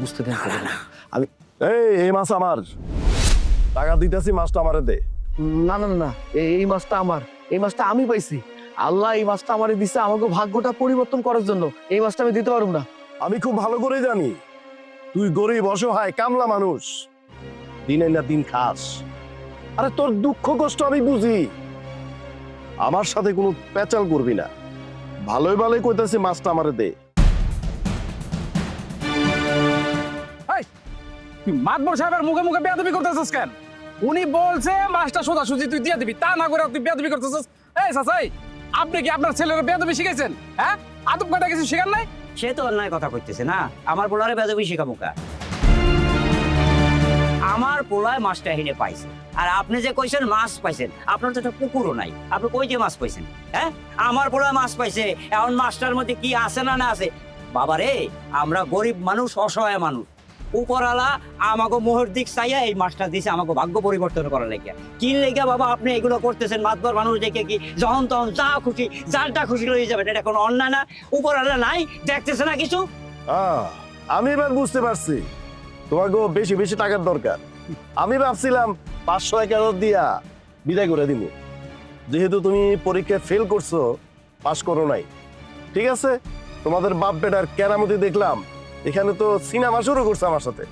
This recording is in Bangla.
বুঝতে দেন না। আমি এই মাছ আমার, টাকা দিতেছি, মাছটা আমারে দে। না না না, এই মাছটা আমার, এই মাছটা আমি পাইছি। আল্লাহ এই মাছটা আমারে দিছে আমাকে ভাগ্যটা পরিবর্তন করার জন্য। এই মাছটা আমি দিতে পারবো না। আমি খুব ভালো করে জানি তুই গরিব অসহায় কামলা মানুষ, দিনে না দিন খাস। আরে তোর দুঃখ কষ্ট আমি বুঝি, আমার সাথে কোনো পেঁচাল করবি না। ভালোই ভালোই কইতাছি, মাছটা আমারে দে। তুই মাতবর সাহেবের মুখে মুখে বেয়াদবি করতেছিস কেন? উনি বলছে মাছটা সোজাসুজি তুই দিয়ে দিবি, তা না করে তুই বেয়াদবি করতেছিস। এই চাচাই, আপনি কি আপনার ছেলের বেয়াদবি শিখাইছেন? হ্যাঁ, আদব কাটা কিছু শিখান নাই? সে তো অন্যায় কথা কইতেছে না, আমার পোলারে বেদবি শিখামুকা। আমার পোলায় মাছটা হিনে পাইছে, আর আপনি যে কইছেন মাছ পাইছেন, আপনার তো একটা পুকুরও নাই, আপনি কই যে মাছ পাইছেন? হ্যাঁ, আমার পোলায় মাছ পাইছে, এখন মাছটার মধ্যে কি আছে না না আছে? বাবা রে, আমরা গরিব মানুষ, অসহায় মানুষ, উপরালা আমাকে মোহর দিক চাইয়া এই মাছটা দিছে আমাকে ভাগ্য পরিবর্তন করার লেগে। কি লেগে বাবা আপনি এগুলো করতেছেন? মাতবার মানুষ দেখে কি যখন তখন যা খুশি যারটা খুশি লয়ে যাবেন? এটা কোনো অন্যায় না? উপরালা নাই, দেখতেছে না কিছু? আমি এবার বুঝতে পারছি তোমাকে বেশি বেশি টাকার দরকার। আমি ভাবছিলাম 500-1000 দিয়া বিদায় করে দিব, যেহেতু তুমি পরীক্ষায় ফেল করছো, পাস করো নাই। ঠিক আছে, তোমাদের বাপ বেটার কেরামতি দেখলাম, এখানে তো সিনেমা শুরু করছে আমার সাথে।